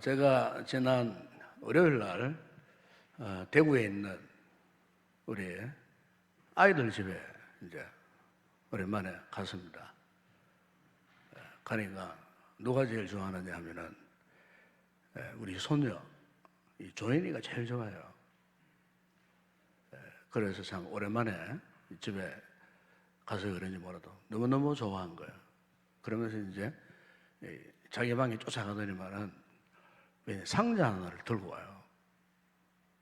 제가 지난 월요일 날 대구에 있는 우리 아이들 집에 이제 오랜만에 갔습니다. 가니까 누가 제일 좋아하느냐 하면은 우리 손녀 이 조인이가 제일 좋아요. 그래서 참 오랜만에 집에 가서 그런지 몰라도 너무너무 좋아한 거예요. 그러면서 이제 자기 방에 쫓아가더니만은 상자 하나를 들고 와요.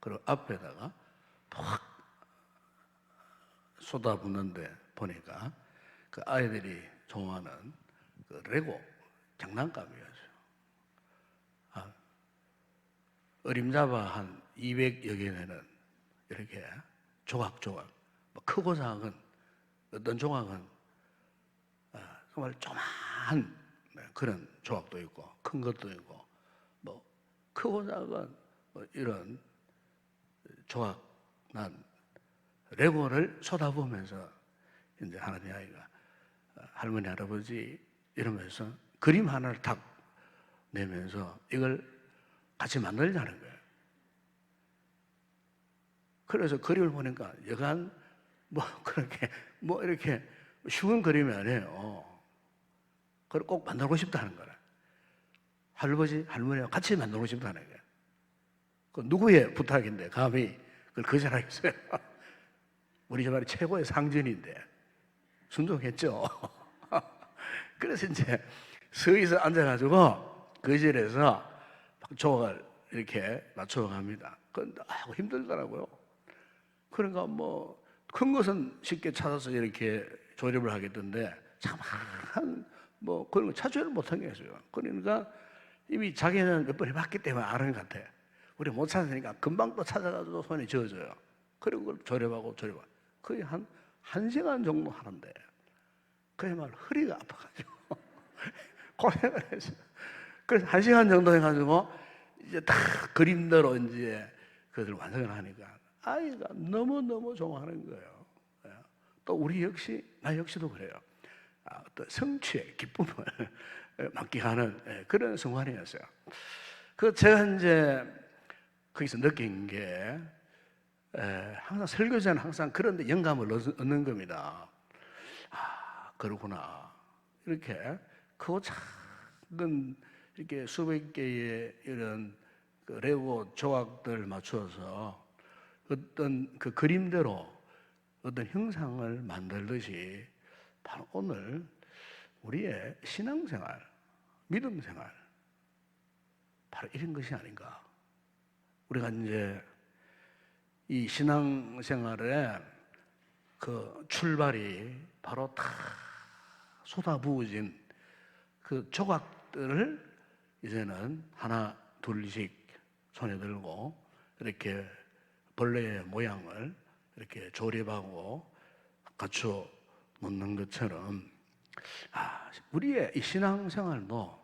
그리고 앞에다가 확 쏟아붓는데 보니까 그 아이들이 좋아하는 그 레고 장난감이었어요. 어림잡아 한 200여 개 되는 이렇게 조각조각, 뭐 크고 작은 어떤 조각은 정말 조그마한 그런 조각도 있고 큰 것도 있고 뭐 크고 작은 뭐 이런 조각 난 레고를 쏟아보면서 이제 하나님 아이가 할머니 할아버지 이러면서 그림 하나를 탁 내면서 이걸 같이 만들자는 거예요. 그래서 그림을 보니까 여간 뭐 그렇게 뭐 이렇게 쉬운 그림이 아니에요. 그걸 꼭 만들고 싶다는 거라. 할아버지 할머니와 같이 만들고 싶다는 거예요. 그 누구의 부탁인데 감히 그걸 거절하겠어요? 우리 집안의 최고의 상전인데 순종했죠. 그래서 이제 서기서 앉아가지고 그 자리에서 조각을 이렇게 맞춰갑니다. 그런데 힘들더라고요. 그러니까 뭐 큰 것은 쉽게 찾아서 이렇게 조립을 하겠던데 참한 뭐 그런 거 찾지를 못한 게 있어요. 그러니까 이미 자기는 몇 번 해봤기 때문에 아는 것 같아. 우리 못 찾으니까 금방 또 찾아가지고 손이 젖어요. 그리고 그걸 조립하고 거의 한 시간 정도 하는데 그야말로 허리가 아파가지고 고생을 했어요. 그래서 한 시간 정도 해가지고 이제 다 그림대로 이제 그것을 완성을 하니까 아이가 너무너무 좋아하는 거예요. 또 우리 역시, 나 역시도 그래요. 어떤 성취의 기쁨을 만끽하는 그런 순간이었어요. 그 제가 이제 거기서 느낀 게 항상 설교자는 항상 그런 데 영감을 얻는 겁니다. 그렇구나. 이렇게 크고 작은 이렇게 수백 개의 이런 그 레고 조각들 맞추어서 어떤 그 그림대로 어떤 형상을 만들듯이 바로 오늘 우리의 신앙생활, 믿음생활 바로 이런 것이 아닌가. 우리가 이제 이 신앙생활의 그 출발이 바로 다 쏟아부어진 그 조각들을 이제는 하나 둘씩 손에 들고 이렇게 벌레의 모양을 이렇게 조립하고 갖춰 놓는 것처럼 우리의 이 신앙생활도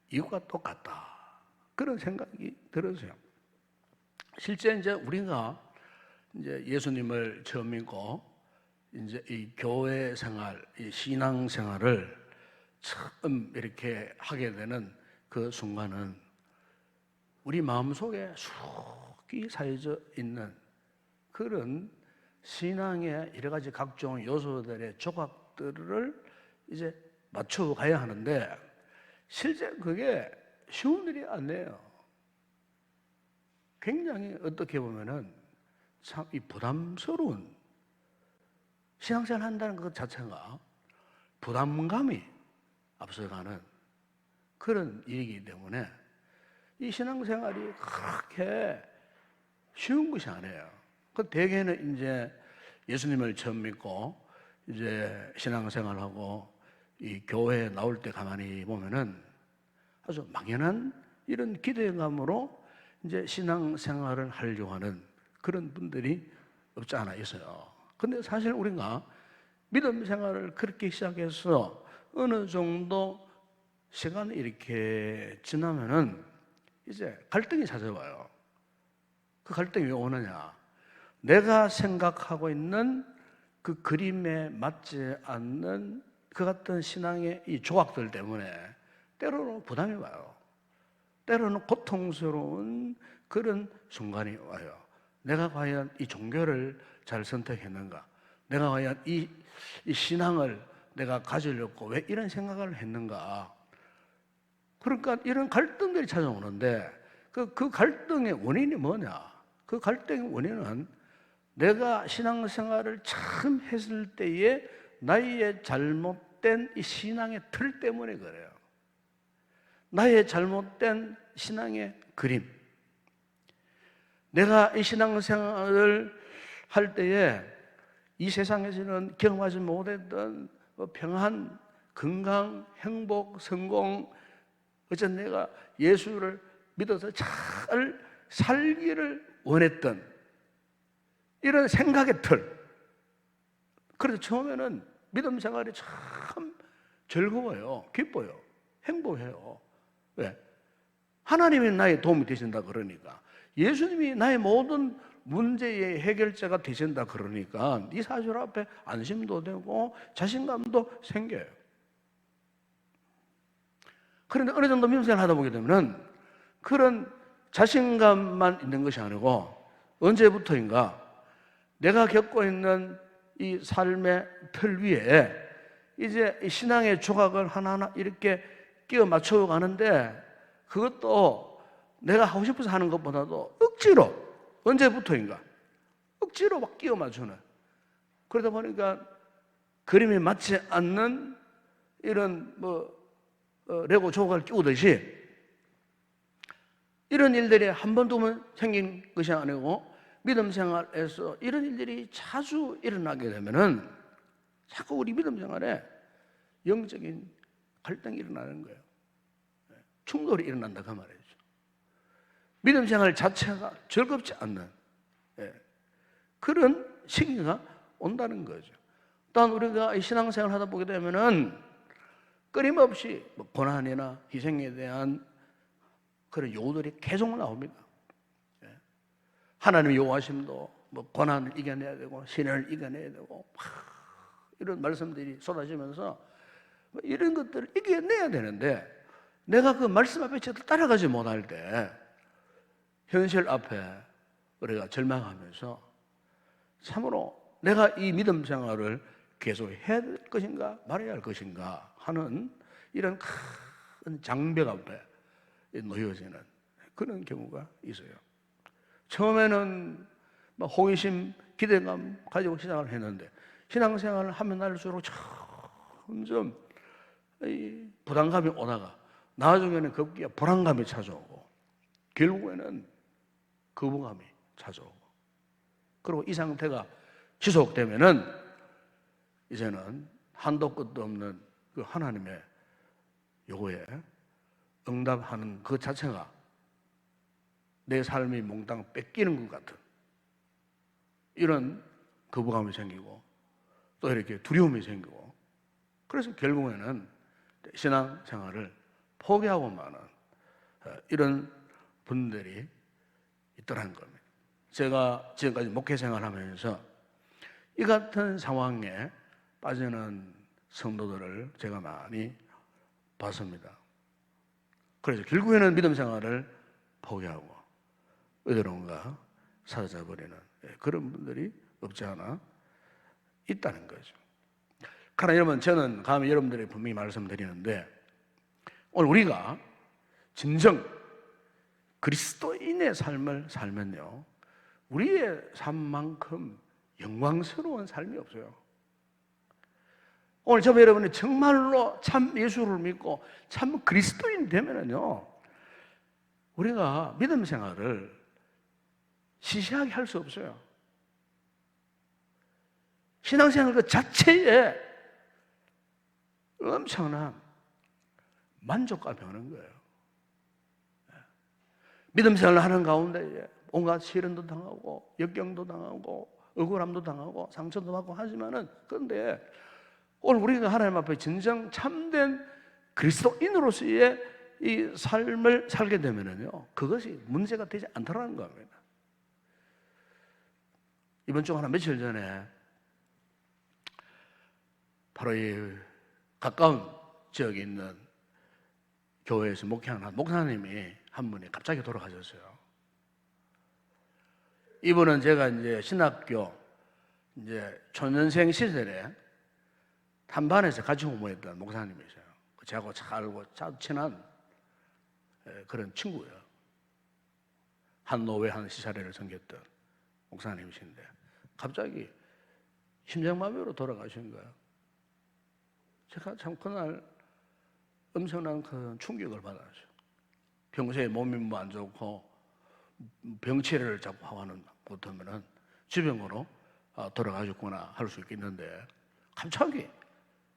이것과 똑같다. 그런 생각이 들었어요. 실제 이제 우리가 이제 예수님을 처음 믿고 이제 이 교회 생활, 이 신앙 생활을 처음 이렇게 하게 되는 그 순간은 우리 마음속에 숙이 쌓여져 있는 그런 신앙의 여러 가지 각종 요소들의 조각들을 이제 맞춰 가야 하는데 실제 그게 쉬운 일이 아니에요. 굉장히 어떻게 보면은 참 이 부담스러운 신앙생활 한다는 것 자체가 부담감이 앞서가는 그런 일이기 때문에 이 신앙생활이 그렇게 쉬운 것이 아니에요. 그 대개는 이제 예수님을 처음 믿고 이제 신앙생활하고 이 교회에 나올 때 가만히 보면은 아주 막연한 이런 기대감으로 이제 신앙생활을 하려고 하는 그런 분들이 없지 않아 있어요. 근데 사실 우리가 믿음 생활을 그렇게 시작해서 어느 정도 시간이 이렇게 지나면은 이제 갈등이 찾아와요. 그 갈등이 왜 오느냐? 내가 생각하고 있는 그 그림에 맞지 않는 그 같은 신앙의 이 조각들 때문에 때로는 부담이 와요. 때로는 고통스러운 그런 순간이 와요. 내가 과연 이 종교를 잘 선택했는가? 내가 과연 이 신앙을 내가 가지려고 왜 이런 생각을 했는가? 그러니까 이런 갈등들이 찾아오는데 그 갈등의 원인이 뭐냐? 그 갈등의 원인은 내가 신앙생활을 처음 했을 때의 나의 잘못된 이 신앙의 틀 때문에 그래요. 나의 잘못된 신앙의 그림. 내가 이 신앙생활을 할 때에 이 세상에서는 경험하지 못했던 평안, 건강, 행복, 성공, 어쨌든 내가 예수를 믿어서 잘 살기를 원했던 이런 생각의 틀. 그래서 처음에는 믿음 생활이 참 즐거워요. 기뻐요. 행복해요. 왜? 하나님이 나의 도움이 되신다 그러니까. 예수님이 나의 모든 문제의 해결자가 되신다 그러니까 이 사실 앞에 안심도 되고 자신감도 생겨요. 그런데 어느 정도 믿음 생활을 하다 보게 되면 그런 자신감만 있는 것이 아니고 언제부터인가 내가 겪고 있는 이 삶의 틀 위에 이제 신앙의 조각을 하나하나 이렇게 끼워 맞춰 가는데 그것도 내가 하고 싶어서 하는 것보다도 억지로 언제부터인가 억지로 막 끼워 맞추는 그러다 보니까 그림이 맞지 않는 이런 레고 조각을 끼우듯이 이런 일들이 한 번, 두 번 생긴 것이 아니고 믿음 생활에서 이런 일들이 자주 일어나게 되면은 자꾸 우리 믿음 생활에 영적인 갈등이 일어나는 거예요. 충돌이 일어난다 그 말이죠. 믿음 생활 자체가 즐겁지 않는 그런 시기가 온다는 거죠. 또한 우리가 신앙생활을 하다 보게 되면은 끊임없이 고난이나 희생에 대한 그런 요구들이 계속 나옵니다. 하나님의 요구하심도 고난을 이겨내야 되고 시련을 이겨내야 되고 이런 말씀들이 쏟아지면서 이런 것들을 이겨내야 되는데 내가 그 말씀 앞에 제대로 따라가지 못할 때 현실 앞에 우리가 절망하면서 참으로 내가 이 믿음 생활을 계속 해야 될 것인가 말아야 할 것인가 하는 이런 큰 장벽 앞에 놓여지는 그런 경우가 있어요. 처음에는 호기심, 기대감 가지고 신앙을 했는데 신앙생활을 하면 할수록 점점 부담감이 오다가 나중에는 급기야 불안감이 찾아오고 결국에는 거부감이 찾아오고 그리고 이 상태가 지속되면은 이제는 한도 끝도 없는 그 하나님의 요구에 응답하는 그 자체가 내 삶이 몽땅 뺏기는 것 같은 이런 거부감이 생기고 또 이렇게 두려움이 생기고 그래서 결국에는 신앙생활을 포기하고 마는 이런 분들이 있더라는 겁니다. 제가 지금까지 목회생활을 하면서 이 같은 상황에 빠지는 성도들을 제가 많이 봤습니다. 그래서 결국에는 믿음 생활을 포기하고 어디론가 사라져버리는 그런 분들이 없지 않아 있다는 거죠. 그러나 여러분 저는 감히 여러분들에게 분명히 말씀드리는데 오늘 우리가 진정 그리스도인의 삶을 살면요 우리의 삶만큼 영광스러운 삶이 없어요. 오늘 저와 여러분이 정말로 참 예수를 믿고 참 그리스도인 되면은요 우리가 믿음 생활을 시시하게 할 수 없어요. 신앙생활 그 자체에 엄청난 만족감이 오는 거예요. 믿음 생활을 하는 가운데 온갖 시련도 당하고 역경도 당하고 억울함도 당하고 상처도 받고 하지만은 그런데 오늘 우리가 하나님 앞에 진정 참된 그리스도인으로서의 이 삶을 살게 되면은요 그것이 문제가 되지 않더라는 겁니다. 이번 주 하나 며칠 전에 바로 이 가까운 지역에 있는 교회에서 목회하는 목사님이 한 분이 갑자기 돌아가셨어요. 이분은 제가 이제 신학교 이제 초년생 시절에 한 반에서 같이 공부했던 목사님이세요. 저하고 잘 알고 잘 친한 그런 친구예요. 한 노회 한 시사례를 섬겼던 목사님이신데 갑자기 심장마비로 돌아가신 거예요. 제가 참 그날 엄청난 그 충격을 받았어요. 평소에 몸이 뭐 안 좋고 병치레를 자꾸 하고는 못하면은 지병으로 돌아가셨구나 할 수 있겠는데 갑자기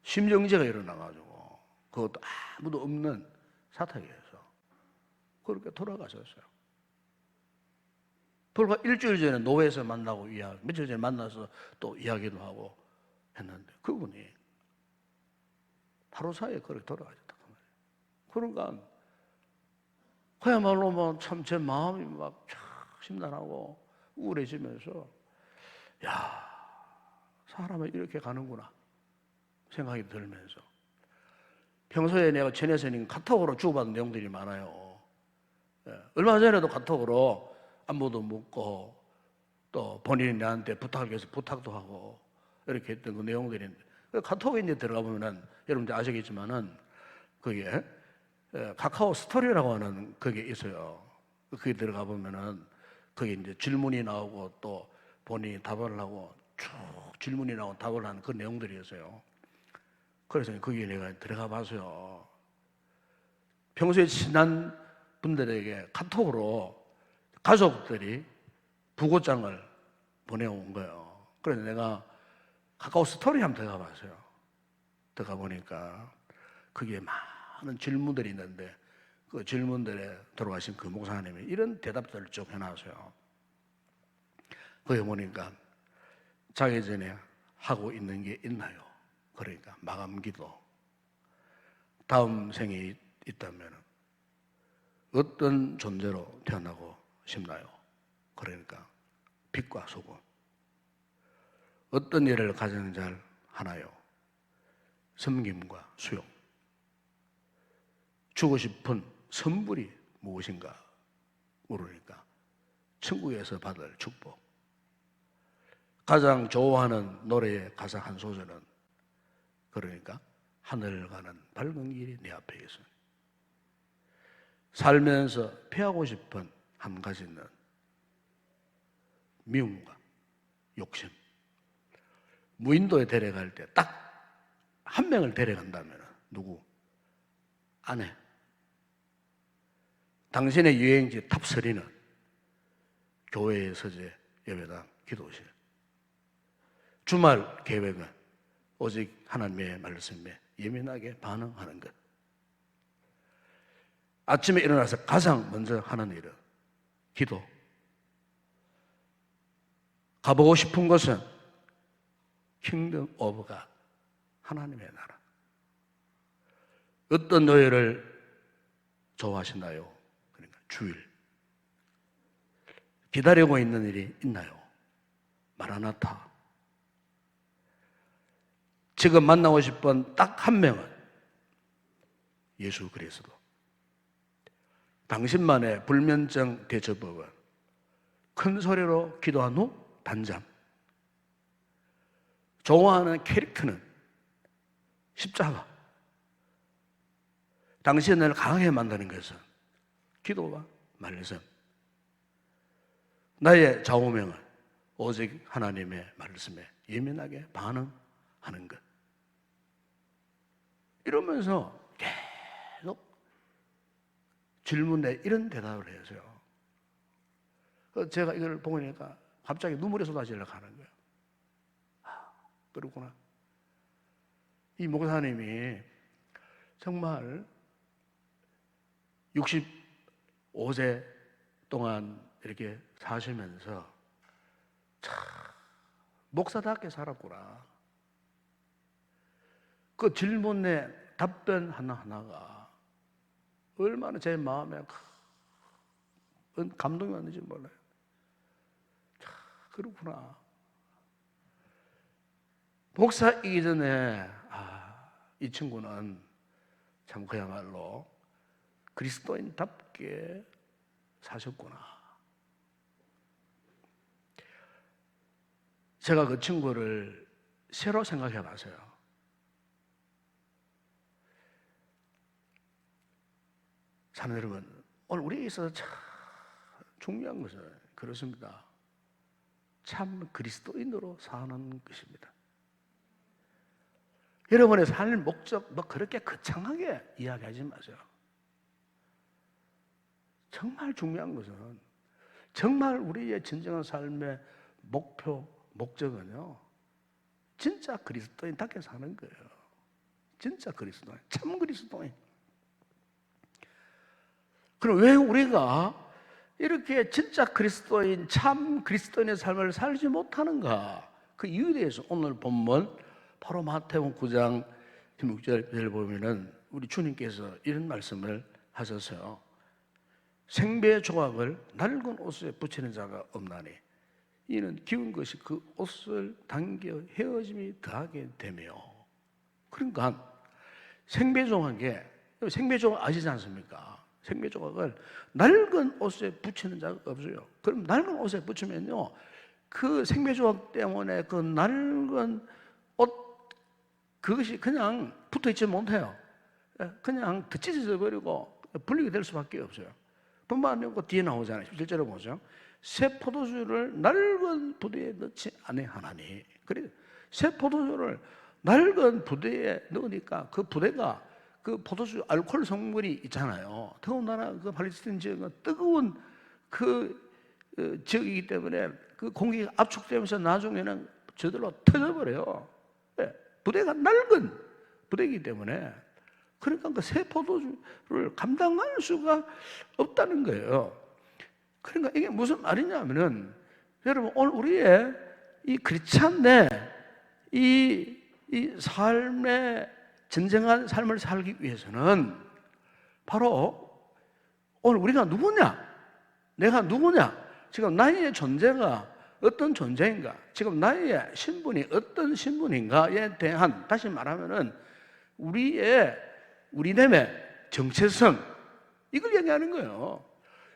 심정지가 일어나가지고 그것도 아무도 없는 사택에서 그렇게 돌아가셨어요. 불과 일주일 전에 노회에서 만나고 며칠 전에 만나서 또 이야기도 하고 했는데 그분이 하루 사이에 그렇게 돌아가셨다. 그러니까 그야말로 뭐 참 제 마음이 막 심란하고 우울해지면서 야, 사람은 이렇게 가는구나 생각이 들면서 평소에 내가 전에서는 카톡으로 주고받은 내용들이 많아요. 얼마 전에도 카톡으로 안부도 묻고 또 본인이 나한테 부탁을 해서 부탁도 하고 이렇게 했던 그 내용들인데 카톡에 이제 들어가 보면은 여러분들 아시겠지만은 그게 카카오 스토리라고 하는 그게 있어요. 그게 들어가 보면은 그게 이제 질문이 나오고 또 본인이 답을 하고 쭉 질문이 나오고 답을 하는 그 내용들이었어요. 그래서 거기에 내가 들어가 봐서요. 평소에 친한 분들에게 카톡으로 가족들이 부고장을 보내온 거예요. 그래서 내가 카카오 스토리 한번 들어가 봤어요. 들어가 보니까 거기에 많은 질문들이 있는데 그 질문들에 돌아가신 그 목사님이 이런 대답들을 쭉 해놨어요. 거기 보니까 자기 전에 하고 있는 게 있나요? 그러니까 마감기도 다음 생에 있다면 어떤 존재로 태어나고 싶나요? 그러니까 빛과 소금. 어떤 일을 가장 잘 하나요? 섬김과 수용. 주고 싶은 선물이 무엇인가 물으니까 천국에서 받을 축복. 가장 좋아하는 노래의 가사 한 소절은 그러니까 하늘 가는 밝은 길이 내 앞에 있으니 살면서 피하고 싶은 한 가지는 미움과 욕심. 무인도에 데려갈 때 딱 한 명을 데려간다면 누구? 아내. 당신의 여행지 탑3는 교회의 서재, 예배당, 기도실. 주말 계획은 오직 하나님의 말씀에 예민하게 반응하는 것. 아침에 일어나서 가장 먼저 하는 일은 기도. 가보고 싶은 곳은 킹덤 오브 갓, 하나님의 나라. 어떤 요일을 좋아하시나요? 그러니까 주일. 기다리고 있는 일이 있나요? 마라나타. 지금 만나고 싶은 딱 한 명은 예수 그리스도. 당신만의 불면증 대처법은 큰 소리로 기도한 후 단잠. 좋아하는 캐릭터는 십자가. 당신을 강하게 만드는 것은 기도와 말씀. 나의 좌우명은 오직 하나님의 말씀에 예민하게 반응하는 것. 이러면서 계속 질문에 이런 대답을 해서요. 제가 이걸 보니까 갑자기 눈물이 쏟아지려고 하는 거예요. 그렇구나. 이 목사님이 정말 65세 동안 이렇게 사시면서 참 목사답게 살았구나. 그 질문에 답변 하나하나가 얼마나 제 마음에 감동이 왔는지 몰라요. 참 그렇구나. 목사이기 전에 이 친구는 참 그야말로 그리스도인답게 사셨구나. 제가 그 친구를 새로 생각해 봤어요. 사는 여러분, 오늘 우리에 있어서 참 중요한 것은 그렇습니다. 참 그리스도인으로 사는 것입니다. 여러분의 삶의 목적 뭐 그렇게 거창하게 이야기하지 마세요. 정말 중요한 것은, 정말 우리의 진정한 삶의 목표, 목적은요, 진짜 그리스도인답게 사는 거예요. 진짜 그리스도인, 참 그리스도인. 그럼 왜 우리가 이렇게 진짜 그리스도인, 참 그리스도인의 삶을 살지 못하는가? 그 이유에 대해서 오늘 본문 바로 마태복음 9장 16절을 보면은 우리 주님께서 이런 말씀을 하셨어요. 생배 조각을 낡은 옷에 붙이는 자가 없나니 이는 기운 것이 그 옷을 당겨 헤어짐이 더하게 되며. 그러니까 생배 조각에, 생배 조각 아시지 않습니까? 생배 조각을 낡은 옷에 붙이는 자가 없어요. 그럼 낡은 옷에 붙이면요, 그 생배 조각 때문에 그 낡은 옷 그것이 그냥 붙어 있지 못해요. 그냥 찢어져 버리고 분리가 될 수밖에 없어요. 뿐만 아니고 뒤에 나오잖아요. 실제로 보죠. 새 포도주를 낡은 부대에 넣지 아니하나니. 그래, 새 포도주를 낡은 부대에 넣으니까 그 부대가 그 포도주 알코올 성분이 있잖아요. 더군다나 그 팔레스타인 지역은 뜨거운 그 지역이기 때문에 그 공기가 압축되면서 나중에는 저절로 터져버려요. 부대가 낡은 부대이기 때문에. 그러니까 그 새 포도주를 감당할 수가 없다는 거예요. 그러니까 이게 무슨 말이냐면은, 여러분, 오늘 우리의 이 크리스찬의 이 삶의 진정한 삶을 살기 위해서는 바로 오늘 우리가 누구냐? 내가 누구냐? 지금 나의 존재가 어떤 존재인가? 지금 나의 신분이 어떤 신분인가에 대한, 다시 말하면은 우리됨의 정체성, 이걸 얘기하는 거예요.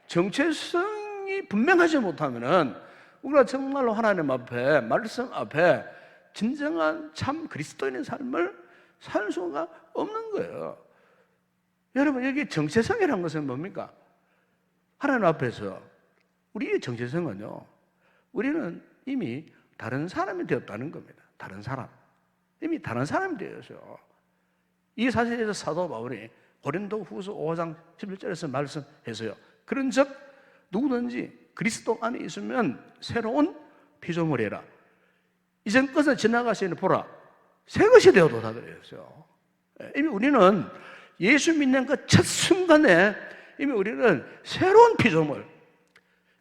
정체성이 분명하지 못하면은 우리가 정말로 하나님 앞에, 말씀 앞에 진정한 참 그리스도인의 삶을 살 수가 없는 거예요. 여러분, 여기 정체성이라는 것은 뭡니까? 하나님 앞에서 우리의 정체성은요, 우리는 이미 다른 사람이 되었다는 겁니다. 다른 사람. 이미 다른 사람이 되었어요. 이 사실에 대해서 사도 바울이 고린도 후서 5장 11절에서 말씀해서요, 그런 즉 누구든지 그리스도 안에 있으면 새로운 피조물이라. 이전 것은 지나가시니 보라, 새 것이 되어도다 그랬어요. 이미 우리는 예수 믿는 그 첫 순간에 이미 우리는 새로운 피조물,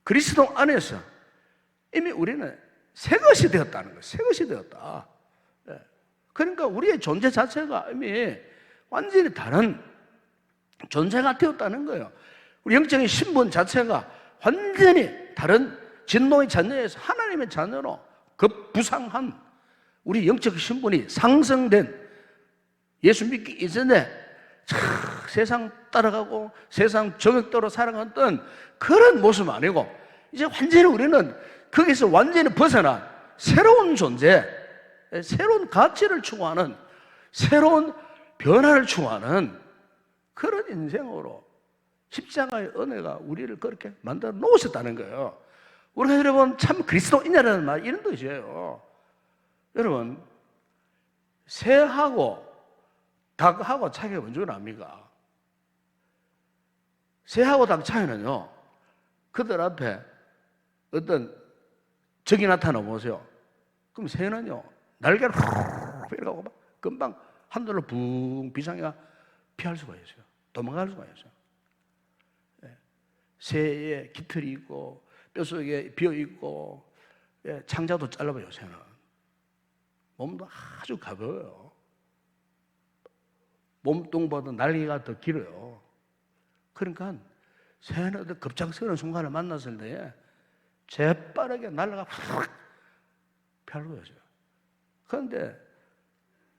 그리스도 안에서 이미 우리는 새 것이 되었다는 거예요. 새 것이 되었다. 그러니까 우리의 존재 자체가 이미 완전히 다른 존재가 되었다는 거예요. 우리 영적인 신분 자체가 완전히 다른 진노의 자녀에서 하나님의 자녀로 급부상한 우리 영적 신분이 상승된, 예수 믿기 이전에 세상 따라가고 세상 정욕대로 살아갔던 그런 모습 아니고, 이제 완전히 우리는 거기서 완전히 벗어난 새로운 존재, 새로운 가치를 추구하는, 새로운 변화를 추구하는 그런 인생으로 십자가의 은혜가 우리를 그렇게 만들어 놓으셨다는 거예요. 우리가 여러분 참 그리스도인이라는 말, 이런 뜻이에요. 여러분, 새하고 닭하고 차이가 뭔 줄 압니까? 새하고 닭 차이는요, 그들 앞에 어떤 적이 나타나 보세요. 그럼 새는요, 날개를 훅 펴가고 금방 하늘로 붕 비상이가 피할 수가 있어요. 도망갈 수가 있어요. 새의 깃털이 있고 뼛속에 비어 있고, 창자도 짧아요. 새는 몸도 아주 가벼워요. 몸뚱보다 날개가 더 길어요. 그러니까 새는 어떤 급작스러운 순간을 만났을 때에 재빠르게 날아가 확 펴고 있어요. 그런데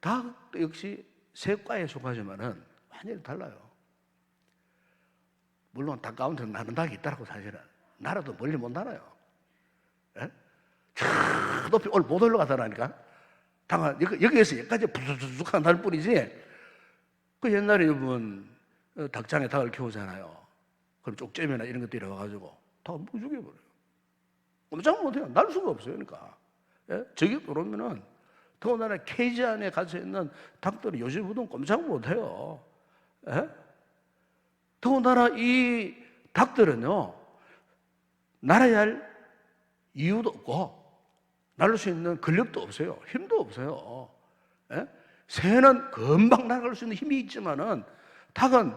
닭도 역시 새과에 속하지만은 완전히 달라요. 물론 닭 가운데 나는 닭이 있더라고. 사실은 날아도 멀리 못 날아요. 예? 저 높이 못 올라가더라니까. 닭은 여기에서 여기까지 부수수수한 날 뿐이지. 그 옛날에 여러분 닭장에 닭을 키우잖아요. 그럼 쪽제미나 이런 것들이 와가지고 다 못 죽여버려요. 꼼짝 못해요. 날 수가 없어요. 그러니까 예? 저기 들어오면은 더군다나 케이지 안에 갇혀 있는 닭들이 요즘은 꼼짝 못해요. 예? 더군다나 이 닭들은요 날아야 할 이유도 없고 날릴 수 있는 근력도 없어요. 힘도 없어요. 예? 새는 금방 날아갈 수 있는 힘이 있지만은 닭은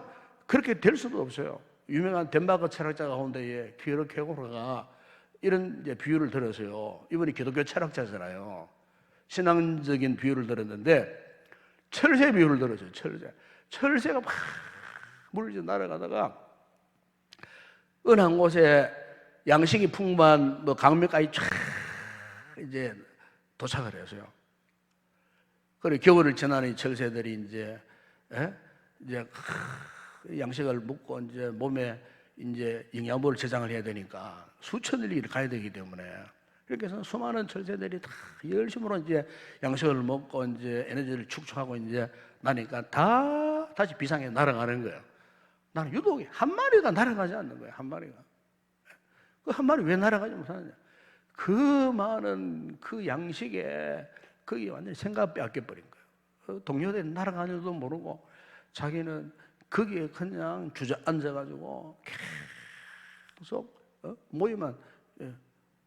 그렇게 될 수도 없어요. 유명한 덴마크 철학자 가운데에 키르케고르가 이런 이제 비유를 들었어요. 이분이 기독교 철학자잖아요. 신앙적인 비유를 들었는데 철새 비유를 들었어요. 철새가 막 물리쳐 날아가다가 어느 한 곳에 양식이 풍부한 뭐 강변까지 쫙 이제 도착을 했어요. 그래 겨울을 지나는 철새들이 이제 양식을 먹고 이제 몸에 이제 영양분을 저장을 해야 되니까 수천 일이 가야 되기 때문에 이렇게 해서 수많은 철새들이 다 열심으로 이제 양식을 먹고 이제 에너지를 축적하고 이제 나니까 다 다시 비상에 날아가는 거예요. 나는 유독 한 마리가 날아가지 않는 거예요. 한 마리가. 그 한 마리 왜 날아가지 못하느냐? 그 많은 그 양식에 그게 완전히 생각 빼앗겨버린 거예요. 동료들이 날아가는 줄도 모르고 자기는 거기에 그냥 주저앉아가지고 계속 모이만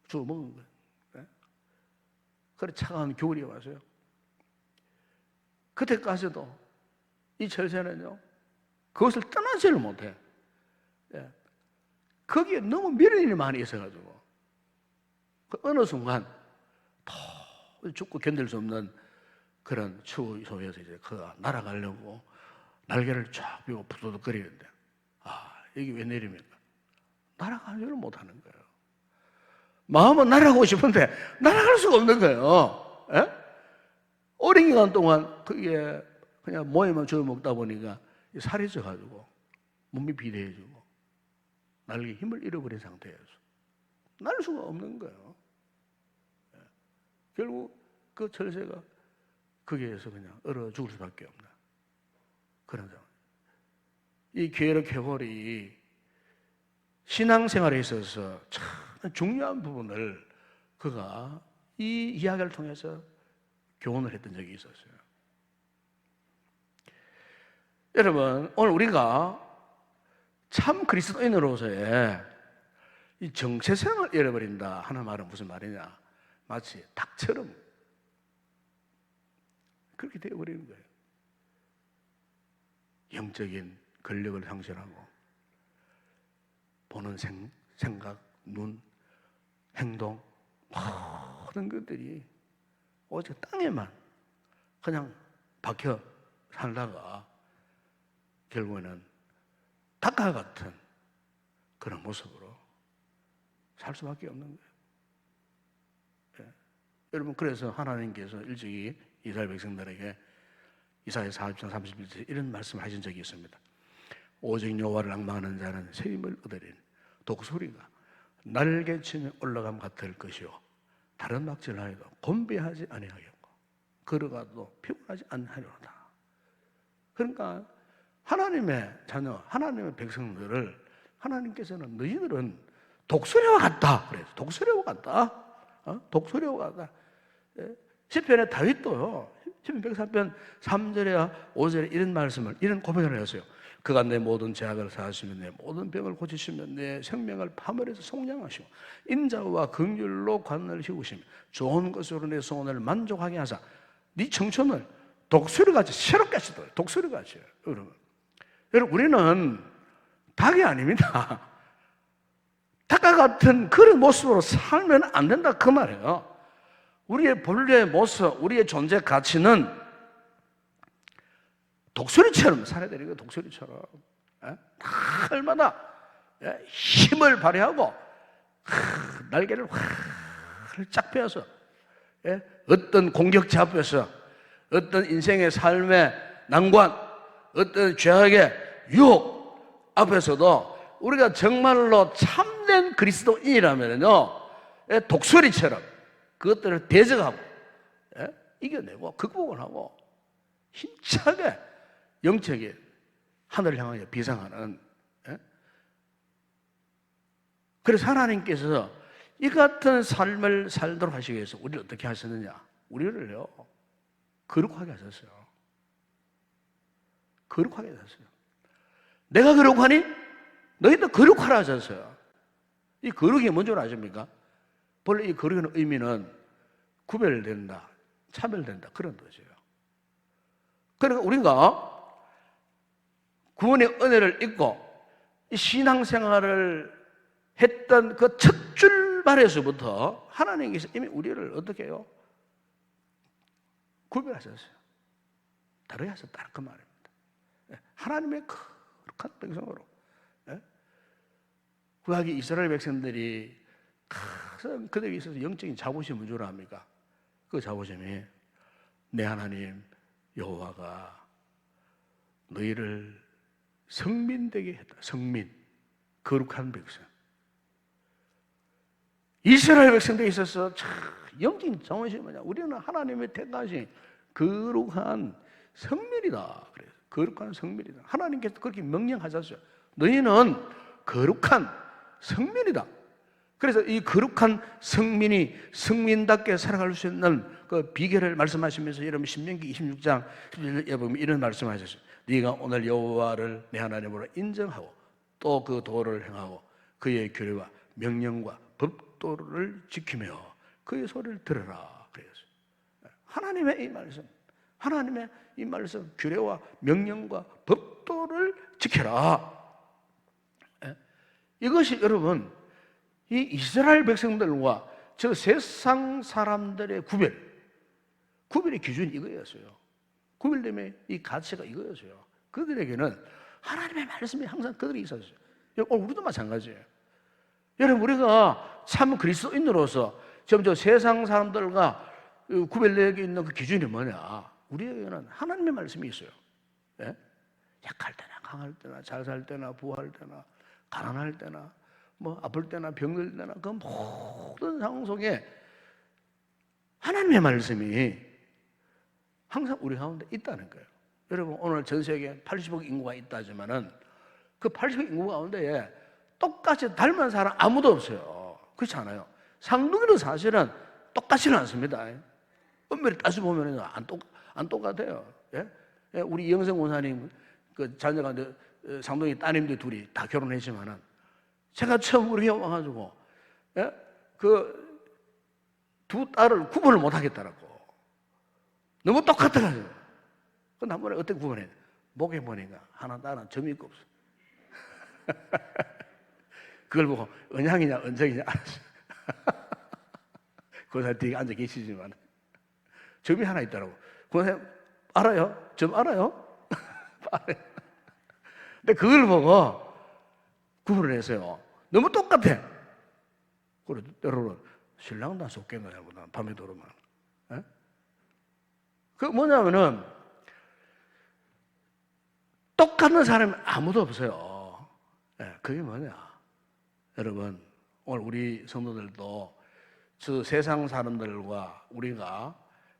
주워 먹은 거예요. 그래 차가운 겨울이 와서요. 그때까지도 이 철새는요 그것을 떠나지를 못해. 거기에 너무 미련이 많이 있어가지고 그 어느 순간 더 죽고 견딜 수 없는 그런 추위 속에서 이제 그가 날아가려고 날개를 쫙 펴고 부두둑거리는데 이게 웬일입니까? 날아가지를 못하는 거예요. 마음은 날아가고 싶은데 날아갈 수가 없는 거예요. 예? 오랜 기간 동안 그게 그냥 모이만 주워 먹다 보니까 살이 쪄가지고 몸이 비대해지고 날개 힘을 잃어버린 상태에서 날 수가 없는 거예요. 예. 결국 그 철새가 거기에서 그냥 얼어 죽을 수밖에 없나 그런 상황. 이 게르케고르이 신앙생활에 있어서 참 중요한 부분을 그가 이 이야기를 통해서 교훈을 했던 적이 있었어요. 여러분 오늘 우리가 참 그리스도인으로서의 이 정체성을 잃어버린다 하는 말은 무슨 말이냐? 마치 닭처럼 그렇게 되어버리는 거예요. 영적인 권력을 상실하고 보는 생각, 눈, 행동 모든 것들이 오직 땅에만 그냥 박혀 살다가 결국에는 닭과 같은 그런 모습으로 살 수밖에 없는 거예요. 예. 여러분 그래서 하나님께서 일찍이 이스라엘 백성들에게 이사야 40장 31절 이런 말씀을 하신 적이 있습니다. 오직 여호와를 앙망하는 자는 새 힘을 얻으리니 독수리가 날개치며 올라감 같을 것이요 다른 막질 하여도 곤비하지 아니하겠고 걸어가도 피곤하지 않으리로다. 그러니까 하나님의 자녀, 하나님의 백성들을 하나님께서는 너희들은 독수리와 같다. 그래서 독수리와 같다. 독수리와 같다. 시편의 다윗도요. 시편 103편 3절에 5절에 이런 말씀을 이런 고백을 했어요. 그가 내 모든 죄악을 사하시며 내 모든 병을 고치시며 내 생명을 파멸해서 속량하시고 인자와 긍휼로 관을 씌우시며 좋은 것으로 내 소원을 만족하게 하사 네 청춘을 독수리같이 새롭게 하시더라고요. 독수리같이요. 여러분 우리는 닭이 아닙니다. 닭과 같은 그런 모습으로 살면 안 된다 그 말이에요. 우리의 본래의 모습, 우리의 존재 가치는 독수리처럼 살아야 되는 거예요. 독수리처럼 날마다 힘을 발휘하고 날개를 활짝 펴서 어떤 공격자 앞에서 어떤 인생의 삶의 난관, 어떤 죄악의 유혹 앞에서도 우리가 정말로 참된 그리스도인이라면요, 독수리처럼 그것들을 대적하고, 이겨내고 극복을 하고 힘차게 영적인 하늘을 향하여 비상하는. 그래서 하나님께서 이 같은 삶을 살도록 하시기 위해서 우리를 어떻게 하셨느냐? 우리를요, 거룩하게 하셨어요. 거룩하게 하셨어요. 내가 거룩하니 너희도 거룩하라 하셨어요. 이 거룩이 뭔 줄 아십니까? 본래 이 거룩의 의미는 구별된다, 차별된다, 그런 뜻이에요. 그러니까 우리가 구원의 은혜를 잊고 이 신앙생활을 했던 그 첫 출발에서부터 하나님께서 이미 우리를 어떻게 해요? 구별하셨어요. 다르게 하셨다, 그 말입니다. 하나님의 거룩한 백성으로. 구약의 이스라엘 백성들이 큰 그들에게 있어서 영적인 자부심이 뭔 줄 압니까? 그 자부심이 내 하나님 여호와가 너희를 성민되게 했다. 성민, 거룩한 백성. 이스라엘 백성들에 있어서 참 영적인 자부심이 뭐냐? 우리는 하나님의 택하신 거룩한 성민이다. 그래서 거룩한 성민이다. 하나님께서 그렇게 명령하셨어요. 너희는 거룩한 성민이다. 그래서 이 거룩한 성민이 성민답게 살아갈 수 있는 그 비결을 말씀하시면서 여러분 신명기 26장 11절에 보면 이런 말씀하셨어요. 네가 오늘 여호와를 내 하나님으로 인정하고 또 그 도를 행하고 그의 규례와 명령과 법도를 지키며 그의 소리를 들으라. 그랬어요. 하나님의 이 말씀, 하나님의 이 말씀, 규례와 명령과 법도를 지켜라. 이것이 여러분 이 이스라엘 백성들과 저 세상 사람들의 구별의 기준이 이거였어요. 구별됨의 이 가치가 이거였어요. 그들에게는 하나님의 말씀이 항상 그들이 있었어요. 우리도 마찬가지예요. 여러분, 우리가 참 그리스도인으로서 지금 저 세상 사람들과 구별되게 있는 그 기준이 뭐냐? 우리에게는 하나님의 말씀이 있어요. 약할 때나 강할 때나 잘 살 때나 부할 때나 가난할 때나 뭐 아플 때나 병들 때나 그 모든 상황 속에 하나님의 말씀이 항상 우리 가운데 있다는 거예요. 여러분, 오늘 전 세계에 80억 인구가 있다지만은 그 80억 인구 가운데에 똑같이 닮은 사람 아무도 없어요. 그렇지 않아요? 상둥이도 사실은 똑같지는 않습니다. 엄밀히 따져 보면 안 똑같아요. 우리 이영성 원사님 그 자녀가 상둥이 따님들 둘이 다 결혼했지만은 제가 처음 우리 교회 와가지고 그 두 딸을 구분을 못 하겠더라고. 너무 똑같아가지고. 근데 한 번에 어떻게 구분해? 목에 보니까 하나 따라 점이 있고 없어. 그걸 보고 은향이냐 은정이냐 알았어. 그 사람 뒤에 앉아 계시지만 점이 하나 있더라고. 그 사람 알아요? 점 알아요? 알아요. 근데 그걸 보고 구분을 했어요. 너무 똑같아. 그래 때로는 신랑도 안 속겠느냐고 난 밤에 들어오면. 그 뭐냐면은 똑같은 사람이 아무도 없어요. 그게 뭐냐? 여러분, 오늘 우리 성도들도 저 세상 사람들과 우리가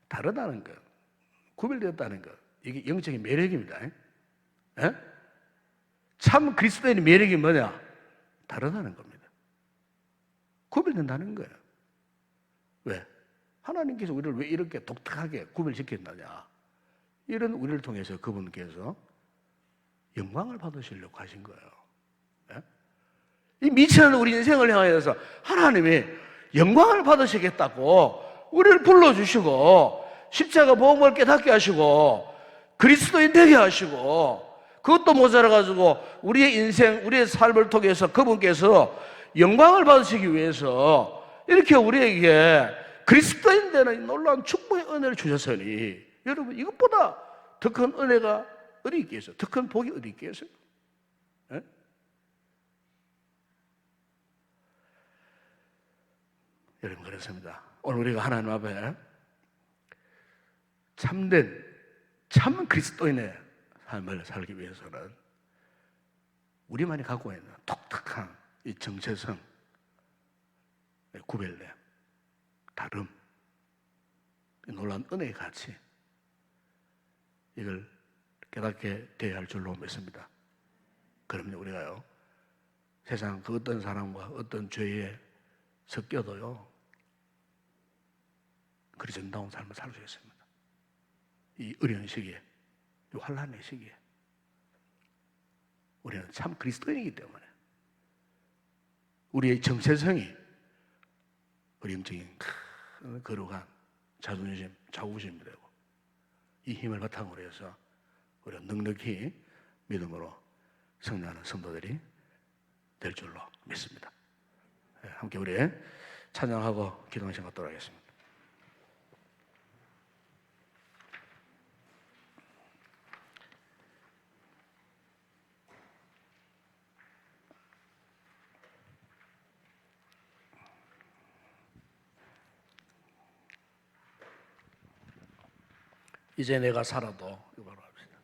다르다는 것, 구별되었다는 것, 이게 영적인 매력입니다. 참 그리스도인의 매력이 뭐냐? 다르다는 겁니다. 구별된다는 거예요. 왜? 하나님께서 우리를 왜 이렇게 독특하게 구별시켰느냐? 이런 우리를 통해서 그분께서 영광을 받으시려고 하신 거예요. 이 미천한 우리 인생을 향하여서 하나님이 영광을 받으시겠다고 우리를 불러주시고 십자가 복음을 깨닫게 하시고 그리스도인 되게 하시고 그것도 모자라가지고 우리의 인생, 우리의 삶을 통해서 그분께서 영광을 받으시기 위해서 이렇게 우리에게 그리스도인 되는 놀라운 축복의 은혜를 주셨으니 여러분, 이것보다 더 큰 은혜가 어디 있겠어요? 더 큰 복이 어디 있겠어요? 여러분, 그렇습니다. 오늘 우리가 하나님 앞에 참된 참 그리스도인의 삶을 살기 위해서는 우리만이 갖고 있는 독특한 이 정체성, 구별됨, 다름, 놀라운 은혜의 가치, 이걸 깨닫게 되어야 할 줄로 믿습니다. 그럼요, 우리가요, 세상 그 어떤 사람과 어떤 죄에 섞여도요, 그리스도다운 삶을 살 수 있습니다. 이 어려운 시기에, 이 환난의 시기에 우리는 참 그리스도인이기 때문에 우리의 정체성이 우리 영적인 큰 거룩한 자존심, 자부심이 되고, 이 힘을 바탕으로 해서 우리가 넉넉히 믿음으로 승리하는 성도들이 될 줄로 믿습니다. 함께 우리 찬양하고 기도하는 시간 갖도록 하겠습니다. 이제 내가 살아도, 이거 바로 합시다.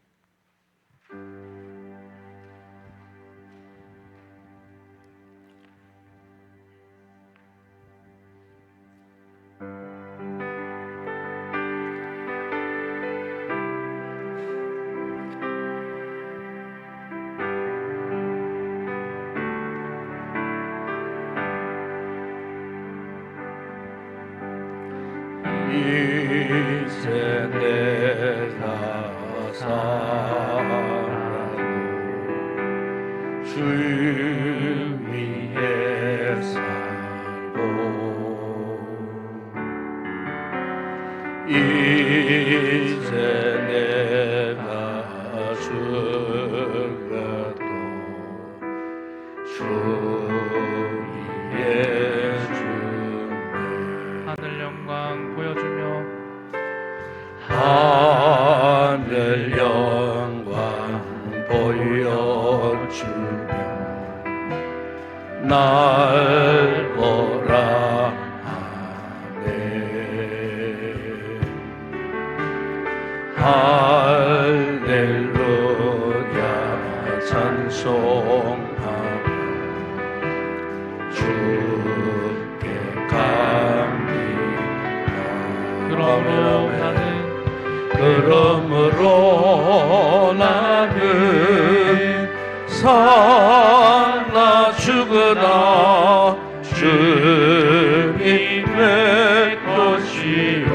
이제 내가 살아도 주 위에 살고, 이제 내가 죽어도 주 위에 하늘 영광 보여주며 하늘 영광 보여주며 날 보라 하네. 할렐루야 찬송하며 주께 그러므로 나는 살아 죽으나 주님의 것이요,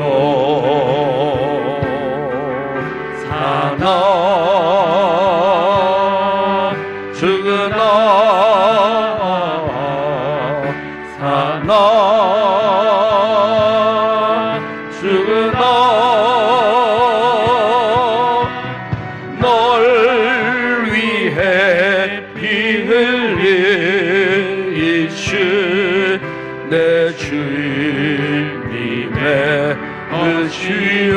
사나 죽으나 사나 죽으나 널 위해 피 흘리신 내 주님의 뜻이요,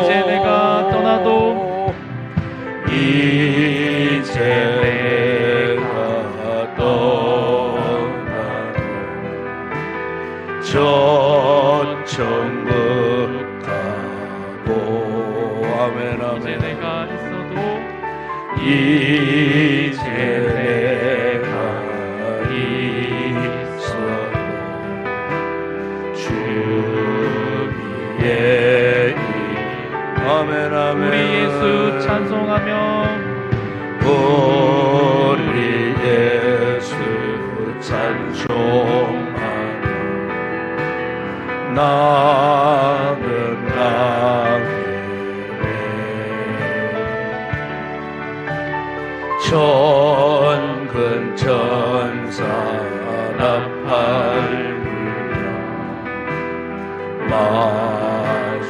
이제 내가 떠나도 이제 내가 떠나도 저 천국 가고, 아멘 아멘. 이제 내가 있어도 이제 내가 있어도 주 위에 아멘 아멘. 우리 예수 찬송하며 우리 예수 찬송하며 나는 천근 천사 나팔불며 마주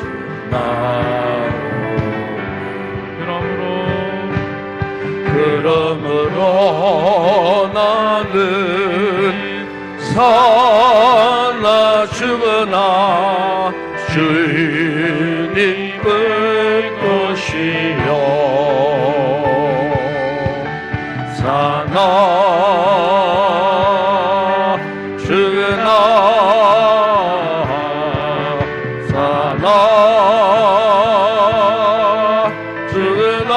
나오니, 그러므로 나는 살아 죽으나 주님의 것이요, 사나 죽으나 사나 죽으나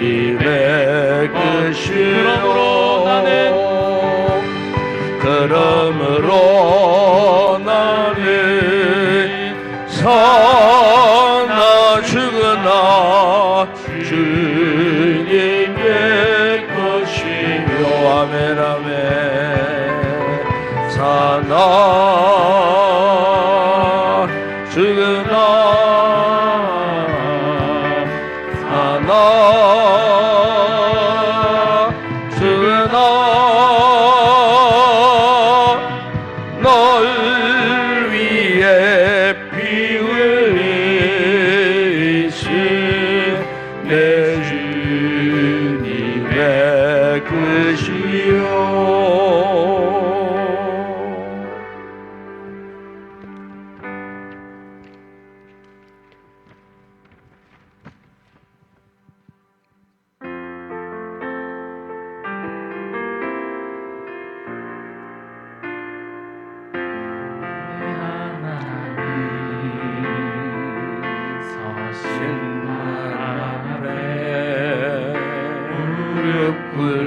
주님의 것이요 그러므로 나는 사나 죽으나 주님의 것이요 아멘 아멘 사나 죽으나 사나 죽으나 널 위해 피 흘리신 내 주님의 것이요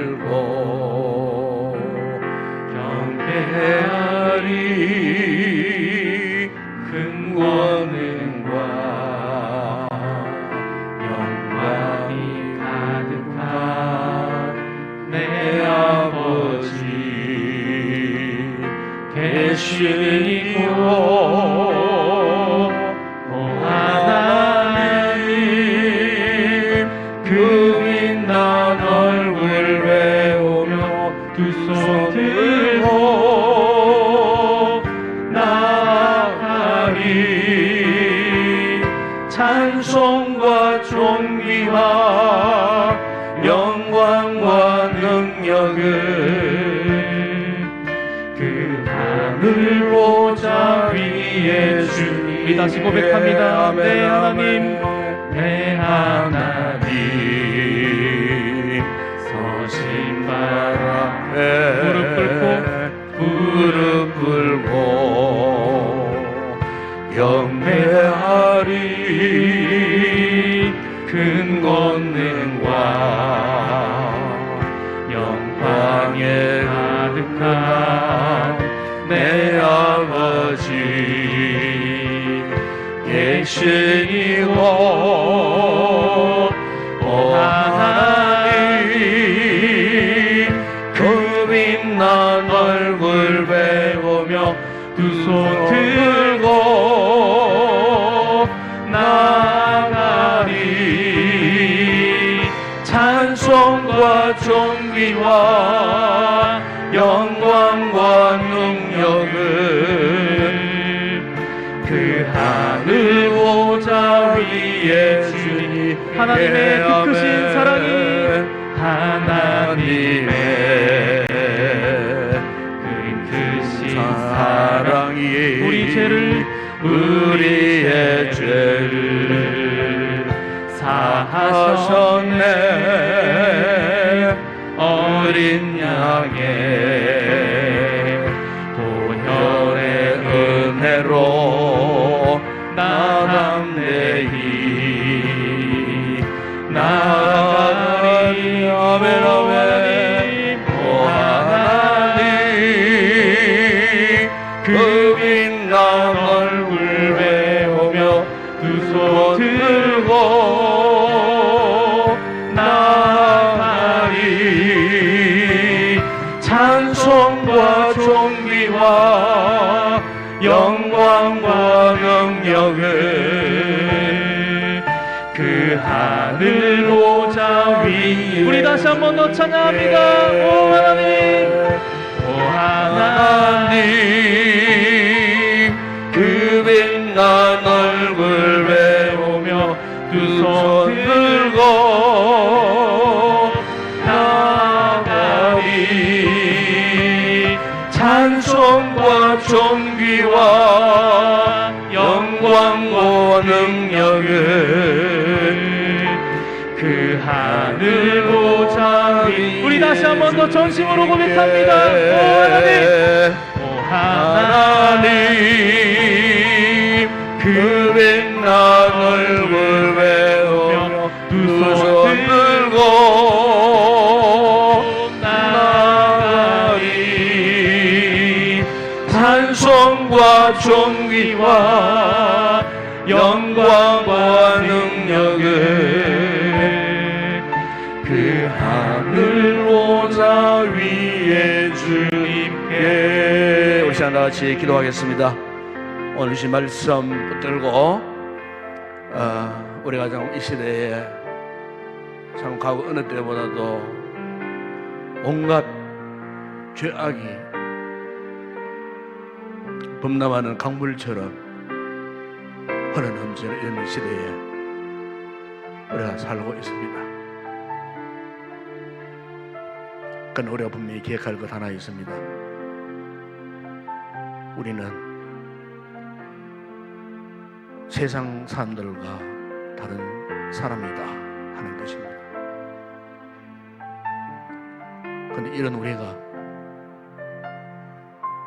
꿇고 경배하리 근권능과 영광이 가득한 내 아버지 계시고 하나님 그 빛난 얼굴 외우며 두 손 들고 나아가리 찬송과 존귀와 영광과 능력을 그 하늘 보좌 위에 주님 우리 다시 고백합니다. 내 하나님 내 하나님 서신 발 앞에 무릎 꿇고 경배하리 큰 권능과 영광에 가득한 내 아버지 계시고 하나님 그 빛난 얼굴 배우며 두 손 들고 나가리 찬송과 존귀와 영광과 능력을 그 하늘 보좌 위에 주니 하나님의 그 크신 사랑이 하나님의 그 크신 사랑이 우리의 죄를 사하셨네 어린 양의 보혈의 은혜로 나담내이 나가리 아멘 아멘 오 하나님 그 빛난 얼굴 배우며 두 손 들고 나가리 찬송과 존귀와 영광과 능력을 그 하늘 보좌 위 우리 다시 한 번 더 찬양합니다. 오 하나님 오 하나님 그 빛난 얼굴 배우며 두 손 들고 나가리 찬송과 존귀와 영광과 능력을 그 하늘 보좌 위 우리 다시 한 번 더 전심으로 고백합니다. 오 하나님 그 빛난 얼굴 배우며 두 존귀와 영광과 능력을 그 하늘 보좌 위에 주님께. 우리 시간 다 같이 기도하겠습니다. 오늘 이 말씀 붙들고 우리가 이 시대에 참 과거 어느 때보다도 온갖 죄악이 범람하는 강물처럼 흘러넘치는 이런 시대에 우리가 살고 있습니다. 그러나 우리가 분명히 기억할 것 하나 있습니다. 우리는 세상 사람들과 다른 사람이다 하는 것입니다. 그런데 이런 우리가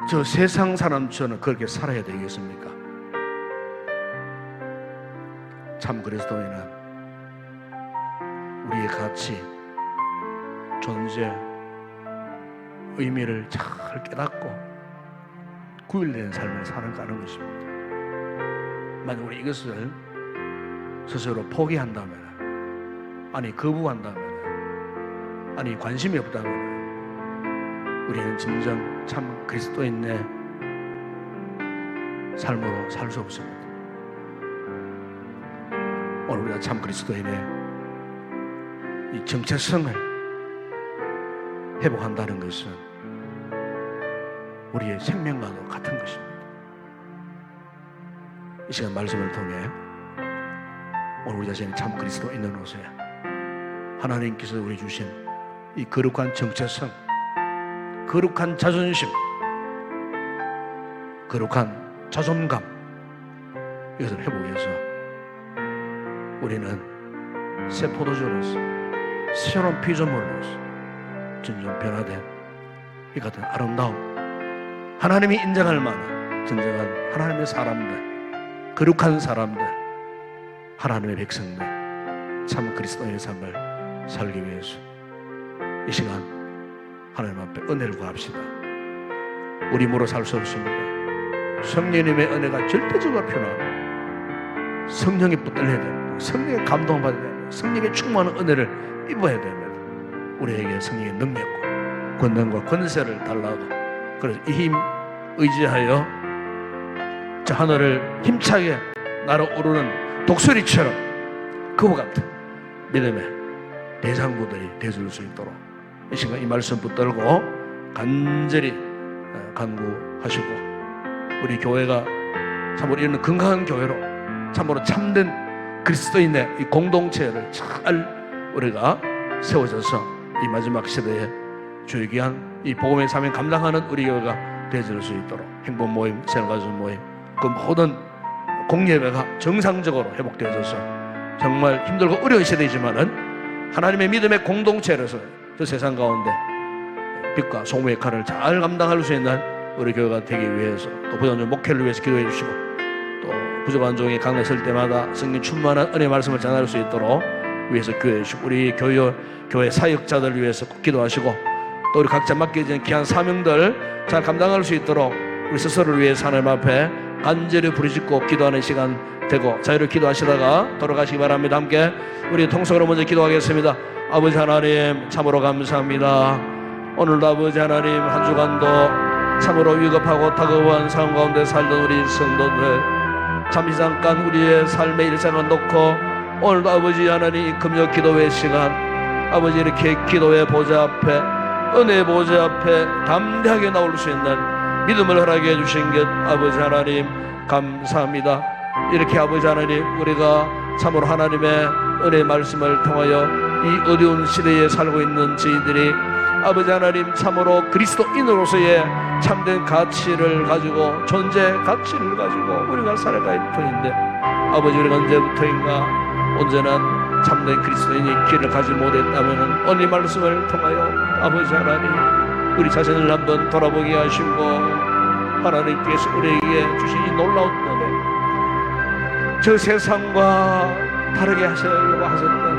저 세상 사람처럼 그렇게 살아야 되겠습니까? 참 그리스도인은 우리의 가치, 존재, 의미를 잘 깨닫고 구별된 삶을 살아가는 것입니다. 만약 우리 이것을 스스로 포기한다면, 아니 거부한다면, 아니 관심이 없다면 우리는 진정 참 그리스도인의 삶으로 살 수 없습니다. 오늘 우리가 참 그리스도인의 이 정체성을 회복한다는 것은 우리의 생명과도 같은 것입니다. 이 시간 말씀을 통해 오늘 우리 자신이 참 그리스도인으로서야 하나님께서 우리 주신 이 거룩한 정체성, 거룩한 자존심, 거룩한 자존감, 이것을 회복해서 우리는 새 포도주로서 새로운 피조물로서 진정 변화된 이 같은 아름다움, 하나님이 인정할 만한 진정한 하나님의 사람들, 거룩한 사람들, 하나님의 백성들, 참 그리스도의 삶을 살기 위해서 이 시간 하나님 앞에 은혜를 구합시다. 우리 힘으로 살 수 없습니다. 성령님의 은혜가 절대적으로 필요합니다. 성령이 붙들려야 됩니다. 성령의 감동을 받아야 됩니다. 성령의 충만한 은혜를 입어야 됩니다. 우리에게 성령의 능력과 권능과 권세를 달라고, 그래서 이 힘 의지하여 저 하늘을 힘차게 날아오르는 독수리처럼 그와 같은 믿음의 대장부들이 되어줄 수 있도록 이 시간 이 말씀 붙들고 간절히 간구하시고, 우리 교회가 참으로 이런 건강한 교회로 참으로 참된 그리스도인의 이 공동체를 잘 우리가 세워져서 이 마지막 시대에 주의 귀한 이 복음의 사명 감당하는 우리 교회가 되어질 수 있도록 행복 모임, 새날가족 모임, 그 모든 공예배가 정상적으로 회복되어져서 정말 힘들고 어려운 시대이지만은 하나님의 믿음의 공동체로서 저 세상 가운데 빛과 소금의 역할을 잘 감당할 수 있는 우리 교회가 되기 위해서, 또 부족한 목회를 위해서 기도해 주시고, 또 부족한 종이 강단에 설 때마다 성령 충만한 은혜 말씀을 전할 수 있도록 위해서 기도해 주시고, 우리 교회 사역자들 위해서 꼭 기도하시고, 또 우리 각자 맡겨진 귀한 사명들 잘 감당할 수 있도록 우리 스스로를 위해서 하나님 앞에 간절히 부르짖고 기도하는 시간 되고, 자유를 기도하시다가 돌아가시기 바랍니다. 함께 우리 통성으로 먼저 기도하겠습니다. 아버지 하나님, 참으로 감사합니다. 오늘도 아버지 하나님, 한 주간도 참으로 위급하고 다급한 상황 가운데 살던 우리 성도들, 잠시 잠깐 우리의 삶의 일상을 놓고 오늘도 아버지 하나님 이 금요 기도회 시간, 아버지 이렇게 기도의 보좌 앞에, 은혜의 보좌 앞에 담대하게 나올 수 있는 믿음을 허락해 주신 것 아버지 하나님 감사합니다. 이렇게 아버지 하나님, 우리가 참으로 하나님의 은혜의 말씀을 통하여 이 어려운 시대에 살고 있는 저희들이 아버지 하나님 참으로 그리스도인으로서의 참된 가치를 가지고, 존재 가치를 가지고 우리가 살아갈 뿐인데, 아버지 우리가 언제부터인가 온전한 참된 그리스도인의 길을 가지 못했다면 오늘 말씀을 통하여 아버지 하나님 우리 자신을 한번 돌아보게 하시고, 하나님께서 우리에게 주신 이 놀라운 은혜, 저 세상과 다르게 하시려고 하셨던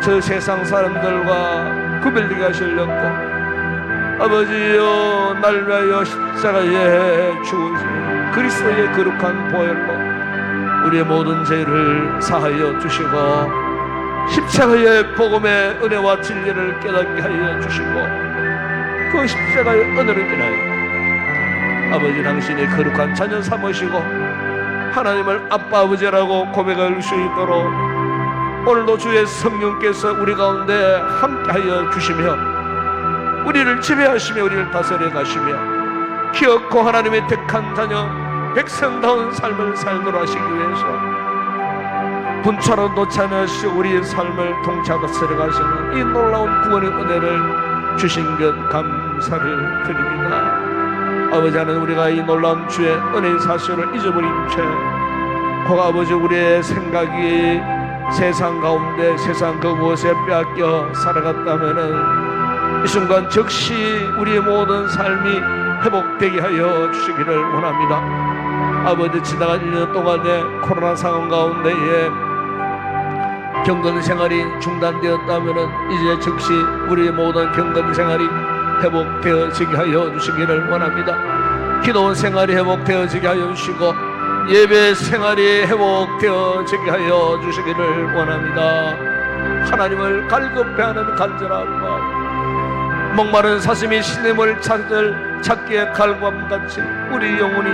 저 세상 사람들과 구별되게 하시려고 아버지여 날 위하여 십자가에 죽으신 그리스도의 거룩한 보혈로 우리의 모든 죄를 사하여 주시고 십자가의 복음의 은혜와 진리를 깨닫게 하여 주시고 그 십자가의 은혜를 인하여 아버지 당신의 거룩한 자녀 삼으시고 하나님을 아빠 아버지라고 고백할 수 있도록 오늘도 주의 성령께서 우리 가운데 함께하여 주시며 우리를 지배하시며 우리를 다스려 가시며 기어코 하나님의 택한 자녀 백성다운 삶을 살도록 하시기 위해서 분차로 놓자마시 우리의 삶을 통치하다스려 가시는 이 놀라운 구원의 은혜를 주신 것 감사를 드립니다. 아버지 하나님, 우리가 이 놀라운 주의 은혜의 사실을 잊어버린 채 고 아버지 우리의 생각이 세상 가운데 세상 그 무엇에 빼앗겨 살아갔다면은 이 순간 즉시 우리의 모든 삶이 회복되게 하여 주시기를 원합니다. 아버지 지나간 1년 동안의 코로나 상황 가운데에 경건 생활이 중단되었다면은 이제 즉시 우리의 모든 경건 생활이 회복되어지게 하여 주시기를 원합니다. 기도 생활이 회복되어지게 하여 주시고 예배 생활이 회복되어지게 하여 주시기를 원합니다. 하나님을 갈급해하는 간절한 마음, 목마른 사슴이 신임을 찾기에 갈급함같이 우리 영혼이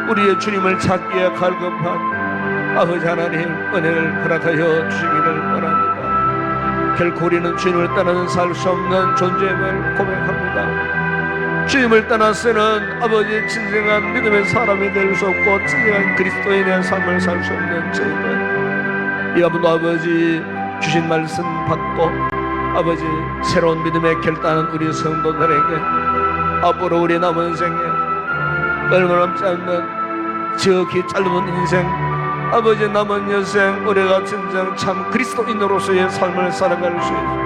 우리의 주님을 찾기에 갈급한 아버지 하나님 은혜를 허락하여 주시기를 원합니다. 결코 우리는 주님을 떠나는 살 수 없는 존재임을 고백합니다. 주님을 떠나서는 아버지 진정한 믿음의 사람이 될 수 없고 진정한 그리스도인의 삶을 살 수 없는 저희들, 이 아버지 주신 말씀 받고 아버지 새로운 믿음의 결단은 우리 성도들에게 앞으로 우리 남은 생에 얼마 남지 않는 지극히 짧은 인생, 아버지 남은 여생 우리가 진정 참 그리스도인으로서의 삶을 살아갈 수 있습니다.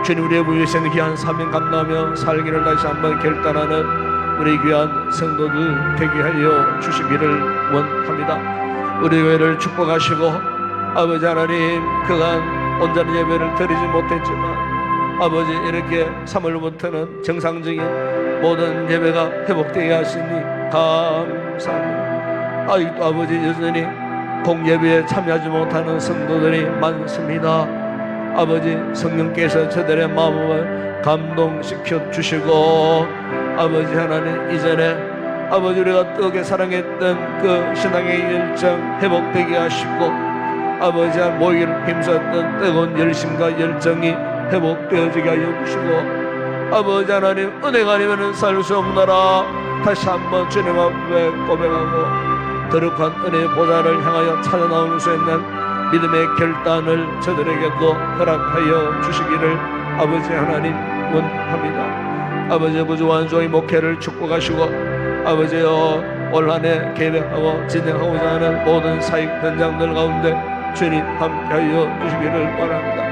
주님, 우리의 부유신 귀한 사명 감당하며 살기를 다시 한번 결단하는 우리 귀한 성도들 되게 하여 주시기를 원합니다. 우리 교회를 축복하시고 아버지 하나님, 그간 온전한 예배를 드리지 못했지만 아버지 이렇게 3월부터는 정상적인 모든 예배가 회복되게 하시니 감사합니다. 아직도 아버지 여전히 공예배에 참여하지 못하는 성도들이 많습니다. 아버지 성령께서 저들의 마음을 감동시켜 주시고 아버지 하나님, 이전에 아버지 우리가 뜨겁게 사랑했던 그 신앙의 열정 회복되게 하시고 아버지 한 모이기를 힘썼던 뜨거운 열심과 열정이 회복되어지게 하여 주시고 아버지 하나님, 은혜가 아니면 살 수 없노라 다시 한번 주님 앞에 고백하고 거룩한 은혜의 보좌를 향하여 찾아 나올 수 있는 믿음의 결단을 저들에게도 허락하여 주시기를 아버지 하나님 원합니다. 아버지 부조한 종의 목회를 축복하시고 아버지여 올 한해 계획하고 진행하고자 하는 모든 사역 현장들 가운데 주님 함께하여 주시기를 원합니다.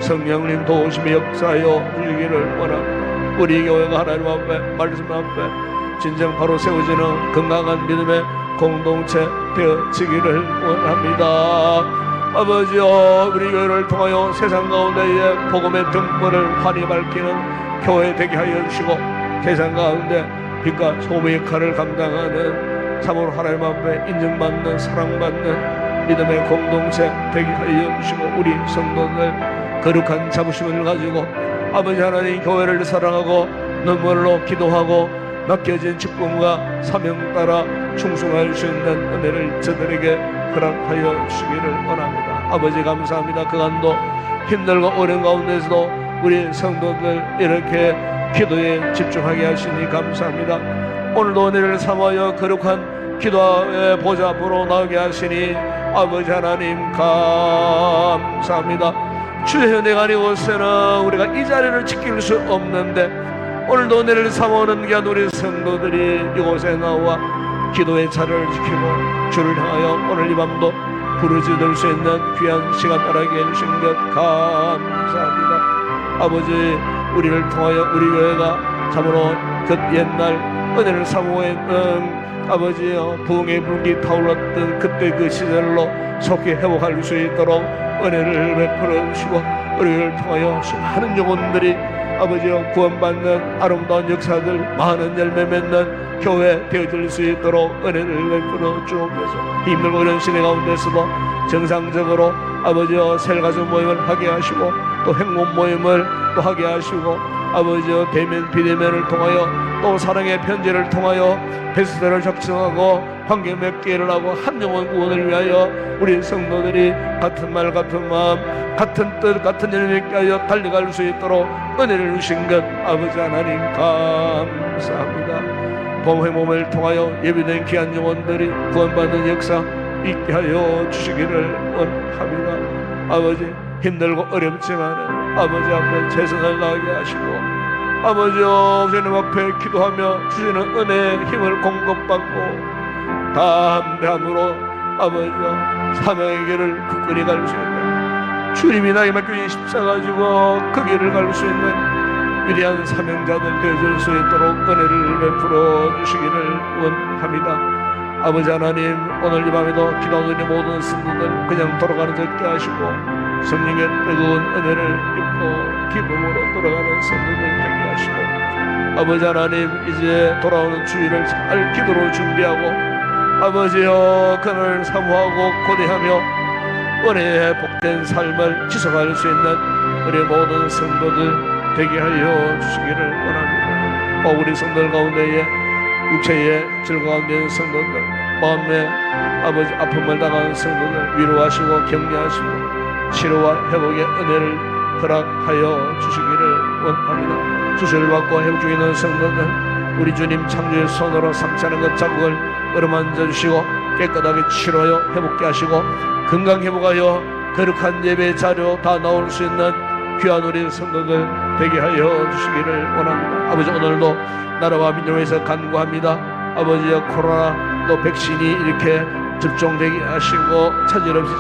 성령님 도우심의 역사하여 주시기를 원합니다. 우리 교회가 하나님 앞에 말씀 앞에 진정 바로 세워지는 건강한 믿음의 공동체 되어지기를 원합니다. 아버지여, 우리 교회를 통하여 세상 가운데에 복음의 등불을 환히 밝히는 교회 되게 하여 주시고 세상 가운데 빛과 소금의 역할을 감당하는 참으로 하나님 앞에 인정받는 사랑받는 믿음의 공동체 되게 하여 주시고 우리 성도들 거룩한 자부심을 가지고 아버지 하나님 교회를 사랑하고 눈물로 기도하고 맡겨진 직분과 사명 따라 충성할 수 있는 은혜를 저들에게 허락하여 주시기를 원합니다. 아버지 감사합니다. 그간도 힘들고 어려운 가운데서도 우리 성도들 이렇게 기도에 집중하게 하시니 감사합니다. 오늘도 은혜를 삼하여 거룩한 기도의 보좌 앞으로 나오게 하시니 아버지 하나님 감사합니다. 주의 은혜가 아니고서는 우리가 이 자리를 지킬 수 없는데 오늘도 은혜를 삼아오는 귀한 우리 성도들이 이곳에 나와 기도의 자리를 지키고 주를 향하여 오늘 이 밤도 부르짖을 수 있는 귀한 시간 따라게 해주신 것 감사합니다. 아버지, 우리를 통하여 우리 교회가 참으로 그 옛날 은혜를 사모하 있는 아버지여 부흥의 불기 타올랐던 그때 그 시절로 속히 회복할 수 있도록 은혜를 베풀어 주시고 우리를 통하여 수많은 영혼들이 아버지여 구원받는 아름다운 역사들, 많은 열매 맺는 교회 되어질 수 있도록 은혜를 베풀어 주옵소서. 힘들고 이런 시대 가운데서도 정상적으로 아버지여 셀가족 모임을 하게 하시고 또 행복 모임을 또 하게 하시고 아버지여 대면 비대면을 통하여 또 사랑의 편지를 통하여 베스트를 작성하고 관계 맺기를 하고 한 영혼 구원을 위하여 우리 성도들이 같은 말 같은 마음 같은 뜻 같은 일을 맺게 하여 달려갈 수 있도록 은혜를 주신 것 아버지 하나님 감사합니다. 봉회 몸을 통하여 예비된 귀한 영혼들이 구원받는 역사 있게 하여 주시기를 원합니다. 아버지 힘들고 어렵지만 아버지 앞에 최선을 다하게 하시고 아버지여 주님 앞에 기도하며 주시는 은혜의 힘을 공급받고 담대함으로 아버지여 사명의 길을 굳건히 갈 수 있는 주님이 나에게 맡겨진 십자가 지고 그 길을 갈 수 있는 위대한 사명자들 되어줄 수 있도록 은혜를 베풀어 주시기를 원합니다. 아버지 하나님 오늘 이 밤에도 기도하는 모든 성도들 그냥 돌아가는 적게 하시고 성령의 뜨거운 은혜를 입고 기쁨으로 돌아가는 성도들 되게 하시고 아버지 하나님 이제 돌아오는 주일을 잘 기도로 준비하고 아버지여 그날 사모하고 고대하며 은혜의 복된 삶을 지속할 수 있는 우리 모든 성도들 되게 하여 주시기를 원합니다. 우리 성도들 가운데에 육체의 질과 가운데 있는 성도들 마음의 아버지 아픔을 당하는 성도들 위로하시고 격려하시고 치료와 회복의 은혜를 허락하여 주시기를 원합니다. 수술을 받고 회복 중에 있는 성도들 우리 주님 창조의 손으로 상처하는 것 자국을 어루만져 주시고 깨끗하게 치료하여 회복케 하시고 건강 회복하여 거룩한 예배 자료 다 나올 수 있는 귀한 우리 성도들 되게 하여 주시기를 원합니다. 아버지 오늘도 나라와 민족을 위해서 간구합니다. 아버지의 코로나 또 백신이 이렇게 접종되게 하시고 차질 없이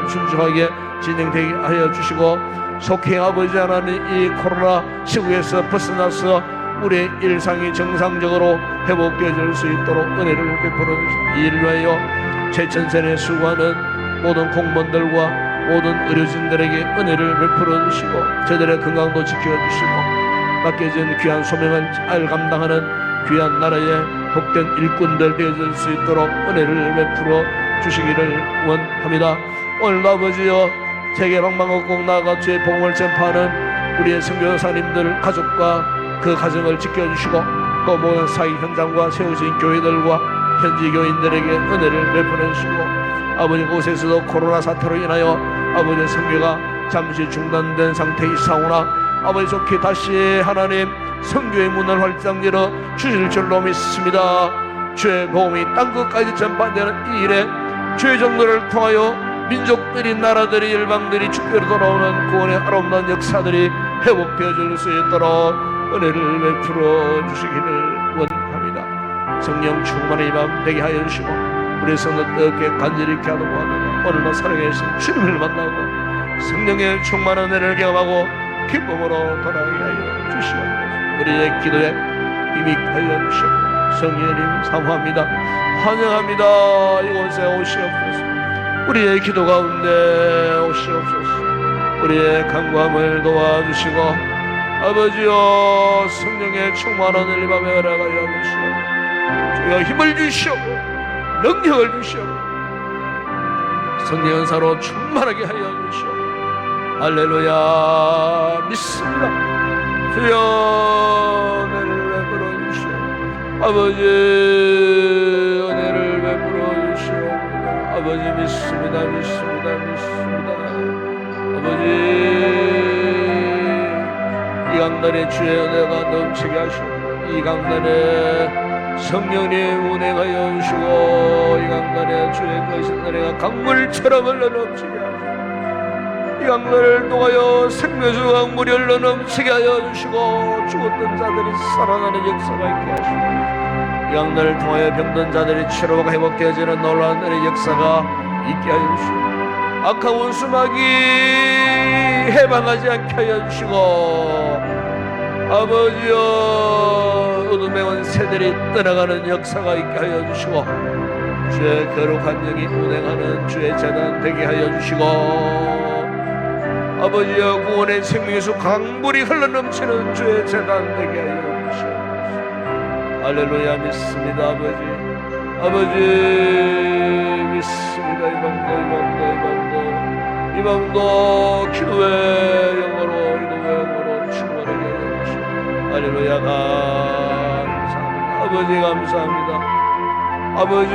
순조하게 진행되게 하여 주시고 속행 아버지 하나님 이 코로나 시국에서 벗어나서 우리의 일상이 정상적으로 회복되어질 수 있도록 은혜를 베풀어 주시고 이를 위하여 최전선에 수고하는 모든 공무원들과 모든 의료진들에게 은혜를 베풀어 주시고 저들의 건강도 지켜주시고 맡겨진 귀한 소명을 잘 감당하는 귀한 나라의 복된 일꾼들 되어질 수 있도록 은혜를 베풀어 주시기를 원합니다. 오늘도 아버지여 세계 방방곡곡 나아가 주의 복음을 전파하는 우리의 선교사님들 가족과 그 가정을 지켜주시고 또 모든 사회 현장과 세워진 교회들과 현지 교인들에게 은혜를 베풀어 주시고 아버지 곳에서도 코로나 사태로 인하여 아버지의 선교가 잠시 중단된 상태에 있사오나 아버지 속히 다시 하나님 선교의 문을 활짝 열어 주실 줄로 믿습니다. 주의 복음이 땅끝까지 전파되는 이 일에 주의 정도를 통하여 민족들이 나라들이 열방들이 주께로 돌아오는 구원의 아름다운 역사들이 회복되어질 수 있도록 은혜를 베풀어 주시기를 원합니다. 성령 충만의 밤 되게 하여 주시고 우리 성도 뜨겁게 간절히 기도하고 오늘도 살아계신 주님을 만나고 성령의 충만한 은혜를 경험하고 기쁨으로 돌아가게 하여 주시옵소서. 우리의 기도에 임익하여 주시옵소서. 성령님 사모합니다. 환영합니다. 이곳에 오시옵소서. 우리의 기도 가운데 오시옵소서. 우리의 간구함을 도와주시고 아버지여 성령의 충만한 은혜 밤에 허락하여 주시옵소서. 주여 힘을 주시옵소서. 능력을 주시옵소서. 성령 은사로 충만하게 하여 주시옵소서. 할렐루야 믿습니다. 주여 은혜를 베풀어 주시옵소서. 아버지 은혜를 베풀어 주시옵소서. 아버지 믿습니다. 아버지 이 강단에 주의 은혜가 넘치게 하시고 이 강단에 성령님 운행하여 주시고 이 강단에 주의 거신 은혜가 강물처럼 흘러 넘치게 하시고 이 강단을 통하여 생명수 강물이 흘러 넘치게 하여 주시고 죽었던 자들이 살아나는 역사가 있게 하시고 이 강단을 통하여 병든 자들이 치료가 회복되어지는 놀라운 은혜의 역사가 있게 하여 주시고 악한 원수마귀 해방하지 않게 하여 주시고 아버지여 어둠의 원세들이 떠나가는 역사가 있게 하여 주시고 주의 거룩한 영이 운행하는 주의 재단 되게 하여 주시고 아버지여 구원의 생명에서 강물이 흘러넘치는 주의 재단 되게 하여 주시고 할렐루야 믿습니다 아버지. 아버지 믿습니다. 이 밤도 기도의 영으로 충만하게 해주시고 할렐루야 감사합니다. 아버지 감사합니다. 아버지